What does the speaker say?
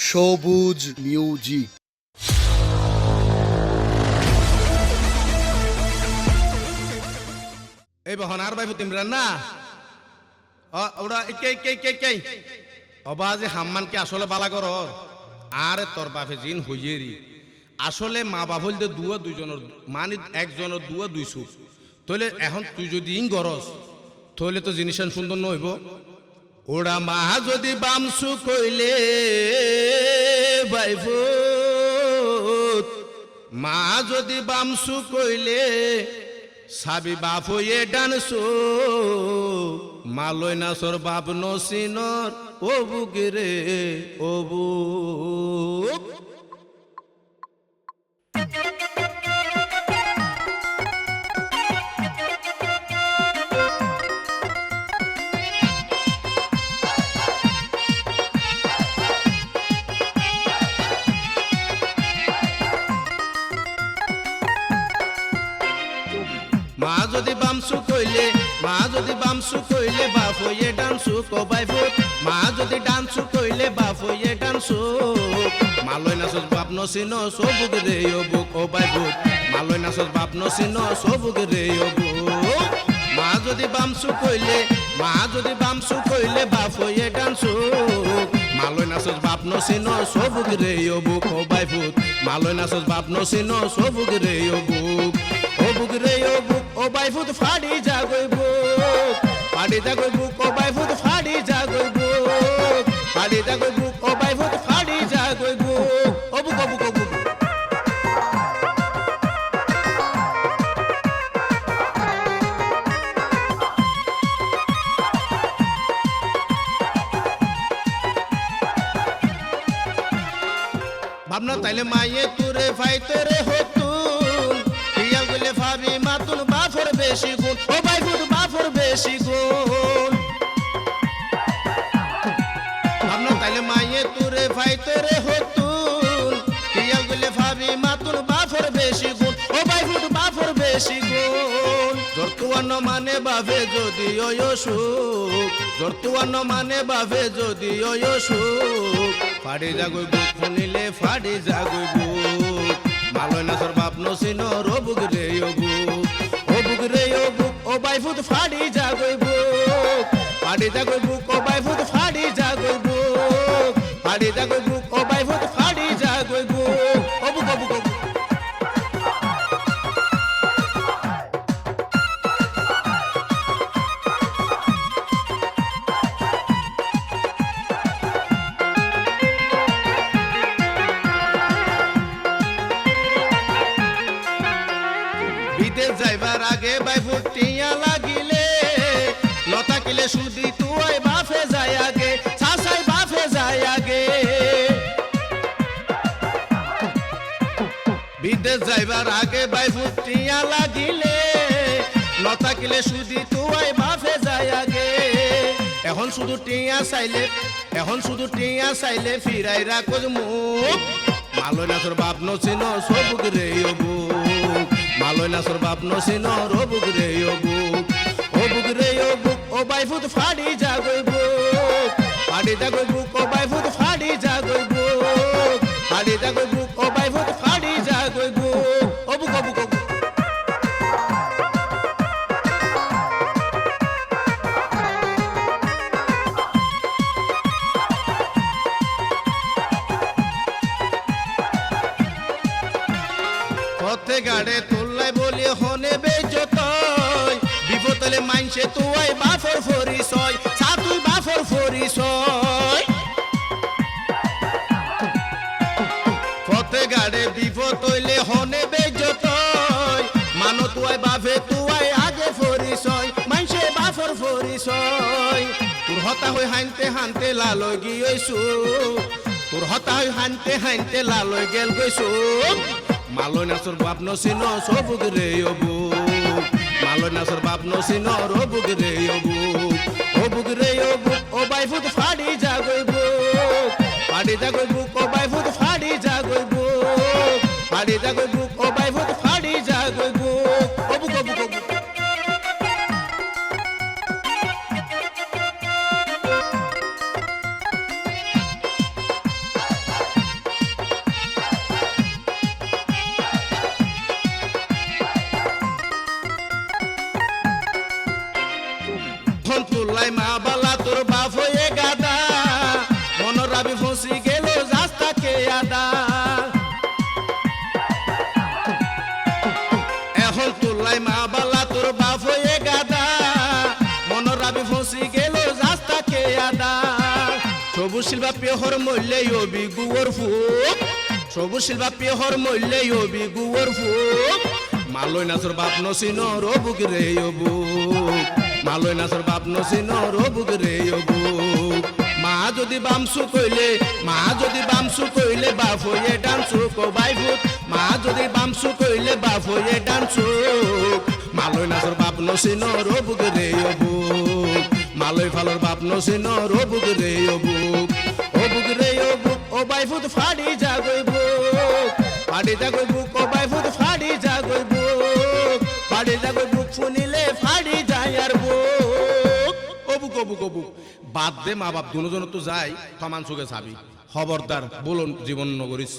সবুজ মিউজিক। এই বহন আর ভাই তিমরান না ওরা কে অবা যে হাম্মানকে আসলে বালা কর আর তোর বাপে জিন হইয়েরি আসলে মা বাপ হইলে দুয়া দুইজনের মানে একজনের দুয়া দুই সুখ তাহলে এখন তুই যদি ইন গরস তাহলে তো জিনিস সুন্দর নইব। ওরা মা যদি বামসু কইলে বাইফুত মা যদি বামসু কইলে সাবি বাপ হইয়ে ডানসু মালয় নাসর বাপ নসিনর ও বুগিরে ও বুক। মা যদি বামসু কইলে বাপ হইয়ে ডান্সু কবাই ফুট মা যদি ডান্সু কইলে বাপ হইয়ে ডান্সু মালয় নাচস বাপ নসিন সবুক রে ও বুক ও বাই ফুট মালয় নাচস বাপ নসিন সবুক রে ও বুক। মা যদি বামসু কইলে বাপ হইয়ে ডান্সু মালয় নাচস বাপ নসিন সবুক রে ও বুক ও বাই ফুট মালয় নাচস বাপ নসিন সবুক রে ও বুক ও বুক রে ও বুক ও বাই ফুট ফাড়ি জাগই বুক ফাড়ি জাগই বুক ও বাই ফুট ফাড়ি জাগই বুক ফাড়ি জাগই বুক ও বাই ফুট ফাড়ি জাগই বুক ও বুক ও বুক ও বুক। ভাবনা তাইলে মাইয়ে তুরে ভাই তোরে হতুন পিয়াল গলে ভাবি মাতুন বাফর বেশি গুণ ও ভাই গুণ বাফর বেশি গুণ। ভাবনা তাইলে মাইয়ে তুরে ভাই তোরে হতুন পিয়াল গলে ভাবি মাতুন বাফর বেশি গুণ ও ভাই গুণ বাফর বেশি গুণ। জর্তুয়ান্ন মানে বাভে যদি ওয় সুখ জর্তুয়ান্ন মানে বাভে যদি ওয় সুখ ফাড়ি জাগই বুক শুনিলে ফাড়ি জাগই বুক মালয় নাচর বাপ নসিন রবুক রে ও বুক ও বুক রে ও বুক ও বাইফুত ফাড়ি জাগই বুক ফাড়ি জাগই বুক ও বাইফুত ফাড়ি জাগই বুক ফাড়ি জাগই বুক ও বাইফুত ফাড়ি জাগই বুক ও বুক ও বুক ও বুক। বিদেশ যাইবার আগে বাইফুট টিয়া লাগিলে লতা কিলে সুদি তুই বাফে যায় আগে চাচাই বাফে যায় আগে। বিদেশ যাইবার আগে বাইফুট টিয়া লাগিলে লতা কিলে সুদি তুই বাফে যায় আগে। এখন শুধু টিয়া চাইলে ফিরাই রাখো মুখ মালয় নাচর বাপ নসিন সবুক রে ও বুক মালয় নাচর বাপ নসিন রবুক রে ও বুক ও বুক রে ও বুক ও বাইফুত ফাড়ি জাগই বুক ফাড়ি জাগই বুক ও বাইফুত ফাড়ি জাগই বুক ফাড়ি জাগই বুক ও বাইফুত ফাড়ি জাগই বুক ও বুক ও বুক ও বুক। পথে গাড়ে তোল্লাই বলি হনে বেজতই বিপতলে মাইনছে তুই বাফর ফরিসয় সা তুই বাফর ফরিসয়। পথে গাড়ে বিপদ হইলে হনে বেজতই মানো তুই বাফে তুই আগে ফরিসয় মাইনছে বাফর ফরিসয়। তোর হতা হই হানতে লালই গিয়েছু তোর হতা হই হানতে লালই গেল গইছু মালয় নাচর বাপ নসিন সবুক রে ও বুক মালয় নাচর বাপ নসিন রবুক রে ও বুক ও বুক রে ও বুক ও বাইফুত ফাড়ি জাগই বুক ফাড়ি জাগই বুক ও বাইফুত ফাড়ি জাগই বুক ফাড়ি জাগই বুক ও বাইফুত ফাড়ি জাগই বুক ও বুক ও বুক ও বুক। তোলাই মা বালা তোর বাপ হয়ে গাদা মনের রাবি ফসি গেল রাস্তাকে আদা এখন তোলাই মা বালা তোর বাপ হয়ে গাদা মনের রাবি ফসি গেল রাস্তাকে আদা সবুজ শিল্পা পেহর মূল্যে অবি গুয়র ফুক সবুজ শিল্পা পেহর মূল্যে অবি গুয়র ফুক মালয় নাচর বাপ নসিন রবুক রে অবুক মালয় নাচর বাপ নসিন রবুক রে অবুক মা যদি বামসু কইলে বাপ হয়ে ডান্সু কবাই ভূত মা যদি বামসু কইলে বাপ হয়ে ডান্সু মালয় নাচর বাপ নসিন রবুক রে অবুক মালয় ফালর বাপ নসিন রবুক রে অবুক ও বাই ভূত ফাড়ি যাগই বুক ও বাই ভূত ফাড়ি যাগই বুক শুনিলে ফাড়ি যায় আর বুক বাদ দে মা বাপ দুজন তো যাই সমান চোখে চাবি খবরদার বলুন জীবন নগরীস